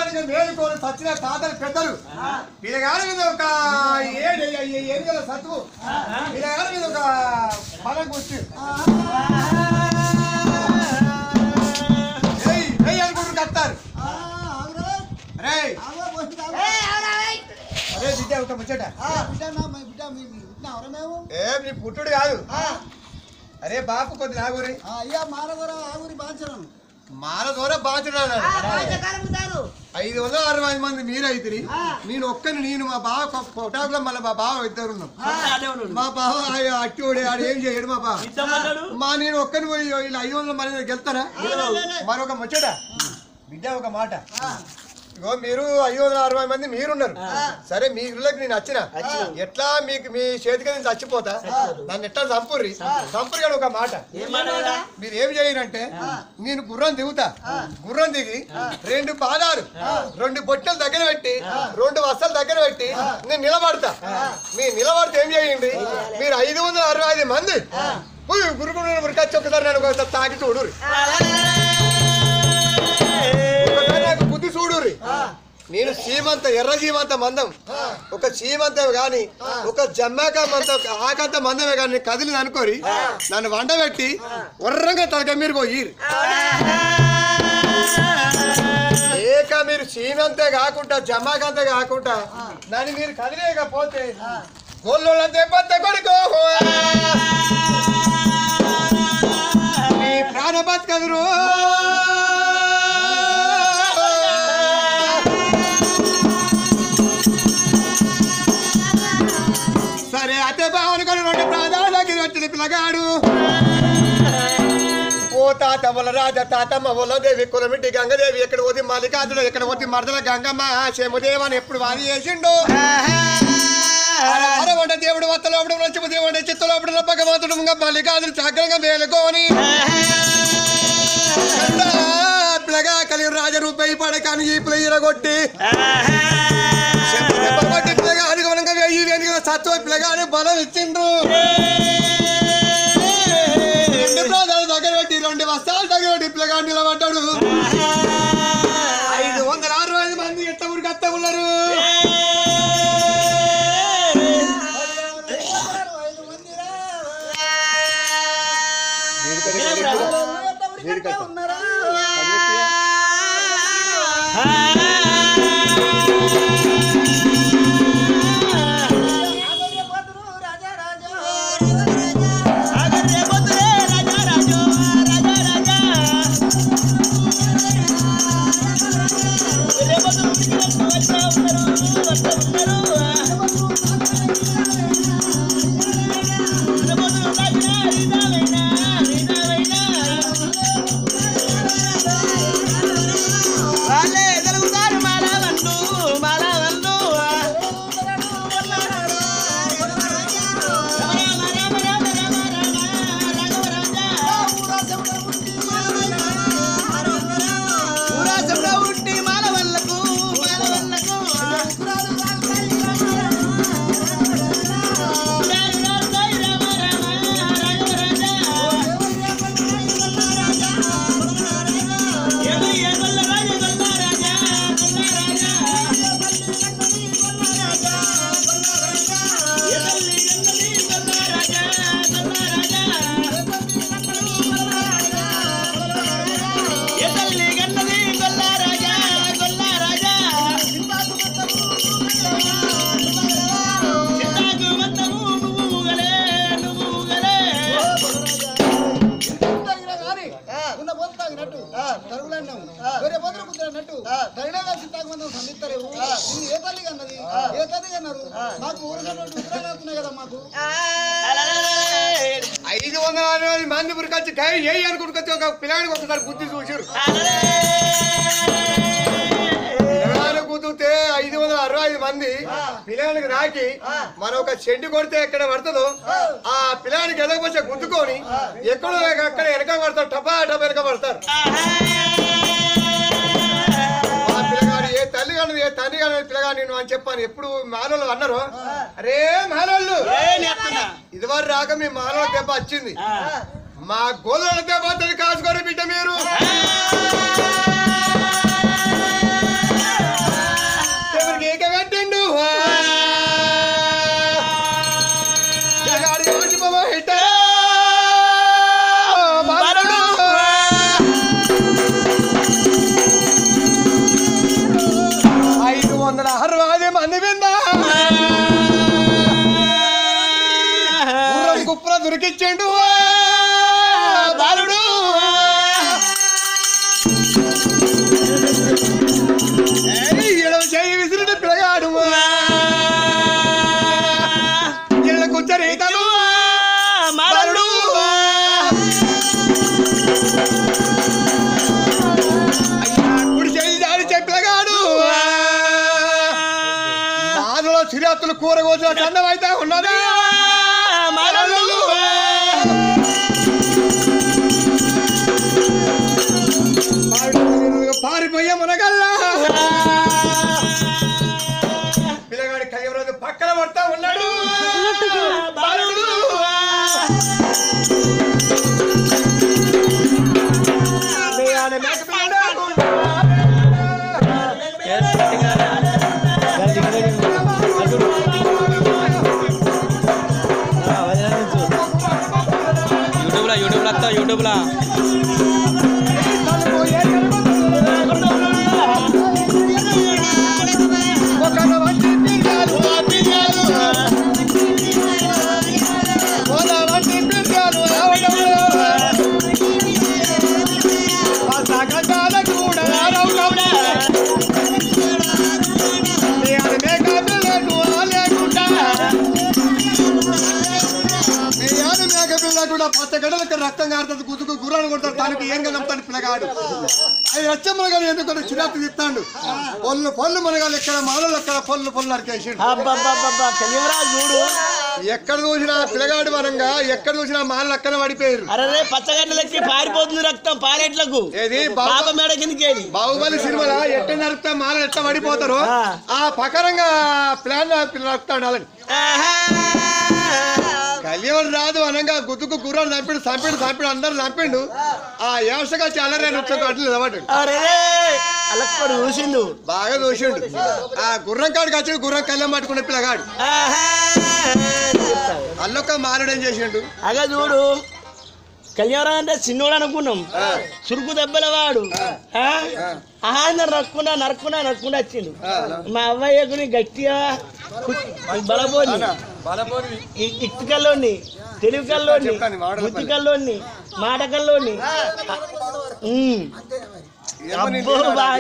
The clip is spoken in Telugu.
పిల్లగానికి మేలుకోని సచ్చిన తాతలు పెద్దలు పిల్లగాని మీద ఒక 7 సత్తువు పిల్లగాని మీద ఒక పదకు వచ్చి అనుకుంటూ కత్తారు. అరే బిడ్డ ఒక ముచ్చట ఏం నీ పుట్టుడు కాదు. అరే బాపు కొద్ది నాగూరి మాల దూరం బాంచడం 560 మంది మీరైతే నేను మా బావ కొట్టాకులో మళ్ళీ మా బావ ఇద్దరు ఉన్నాం. మా బావ అట్టి ఆడు ఏం చేయడు మా బావ నేను ఒక్కని పోయి ఇలా 500 మంది గెలుతారా? మరొక ముచ్చట బిడ్డ ఒక మాట. ఇగో మీరు 560 మంది మీరున్నారు సరే మీ ఇళ్ళకి నేను వచ్చిన ఎట్లా మీకు మీ చేతికి నేను చచ్చిపోతా నన్ను ఎట్లా చంపుర్రి కానీ ఒక మాట మీరు ఏమి చేయరంటే నేను గుర్రం దిగుతా గుర్రం దిగి 2 పాదాలు 2 బొట్టెలు దగ్గర పెట్టి 2 వస్తలు దగ్గర పెట్టి నేను నిలబడతా. మీరు నిలబడితే ఏం చేయండి మీరు 565 మంది గురుకుడు ఉరికొచ్చి ఒకసారి నేను తాకి చూడు నాకు బుద్ధి చూడుర్రి. నేను సీమంత ఎర్ర సీమంత మందం ఒక సీమంతం గాని ఒక జమ్మాకంత ఆకంత మందమే కానీ కదిలి అనుకోరి నన్ను వండబెట్టి వర్రంగా తలక మీరు పోయిర్రు. ఏక మీరు సీమంతే కాకుండా జమ్మాకంతే కాకుండా నన్ను మీరు కదిలేకపోతే గోళ్ళంతే పెద్ద కొడుకో మీ ప్రాణ బతకదురు. సరే అతే బావని కొని 2 ప్రాణాల దగ్గర వచ్చిన పిల్లగాడు ఓ తాతమ్మల రాజ తాతమ్మ దేవి కులమిట్టి గంగదేవి ఎక్కడ పోతే మల్లికార్జున ఎక్కడ పోతే మరదల గంగమ్మ శేమదేవ అని ఎప్పుడు వాది చేసిండు. అరవంట దేవుడు వత్తలోపడు నచ్చి దేవుడు చిత్తలోపడు భగవంతుడు మల్లికార్జున చక్కగా మేలుకోని పిల్లగా కలిగి రాజరూపాయి పడకాని ఈ పిల్ల ఇరగొట్టి పిల్లగా అనుగుణంగా 1000 సత్వ పిల్లగాని బలం ఇచ్చిండ్రు. 2 ప్రాణాలు దగ్గర పెట్టి 2 వస్త్రాలు దగ్గర పెట్టి పిల్లగాని నిలబడ్డాడు. 565 మంది ఎట్ట ఊరికి అత్త ఉన్నారు. మంది ఉరికొచ్చి ఏ అనుకుంటుకొచ్చి ఒక పిల్లగానికి ఒకసారి బుద్ధి చూసారు. పిల్లగాని కుదిరితే 565 మంది పిల్లగానికి రాకి మరొక చెండు కొడితే ఎక్కడ పడుతుందో ఆ పిల్లగానికి ఎదగపోతే గుద్దుకొని ఎక్కడో అక్కడ వెనక పడతారు. టపా టపా వెనక పడతారు. ఆ పిల్లగాడు ఏ తల్లి కానీ ఏ తండ్రి కానీ పిల్లగాని నువ్వు అని చెప్పాను. ఎప్పుడు మాలోళ్ళు అన్నారు అరే మాలోళ్ళు ఇదివరకు రాక మీ మాలో దెబ్బ వచ్చింది మా గోధుల దెబ్బ కాసుకొని బిడ్డ మీరు జాతులు కూర కోసిన అన్నం అయితే ఉన్నదా పారిపోయే మునగల్లా పిల్లగాడి కయ్యరాజు పక్కన పడతా ఉన్నాడు బాలుడు యూట్యూబ్ లా పచ్చ గడలకి రక్తం కారుతుంది గుద్దుకు గుర్రాన్ని కొడతాడు దానికి ఏం నమ్ముతాడు పిల్లగాడు అది రచ్చ మునగాలు ఎందుకంటే చిరాకు తిస్తాడు పొల్లు మునగాలు ఎక్కడ మాలలు ఎక్కడ పొల్లు అరికేసాడు చూడు ఎక్కడ చూసినా పిల్లగాడు వరంగా ఎక్కడ చూసినా మాలలు అక్కడ పడిపోయారు అరే పచ్చగడ్డలకి పారిపోతుంది రక్తం పారేట్లకు ఏది మేడ కిందకి బాహుబలి సినిమాలో ఎట్ట నరుకుతా మాలలు ఎట్లా పడిపోతారు ఆ ప్రకారంగా ప్లాన్ నరుకుతాడు వాళ్ళని కళ్యాణ్ రాదు అనగా గుద్దుకు గుర్రాలు చంపాడు అందరు చంపిండు ఆ వ్యవస్థగా చాలా అడ్లు నిలబడ్డాడు చూసిండు బాగా చూసిండు ఆ గుర్రం కాడికి వచ్చి గుర్రం కళ్యాణ్ పట్టుకునే పిల్లగాడు అల్లొక్క మారడం చేసిండు అగా చూడు కళ్యాణం అంటే చిన్నోడు అనుకున్నాం చురుకు దెబ్బల వాడు నరకుండా వచ్చిండు మా అవ్వయ్యకుని గట్టిగా బలపోని ఇటుకల్లోని తెలివికల్లోని బుద్ధికల్లోని మాటకల్లోని అబ్బో బాగా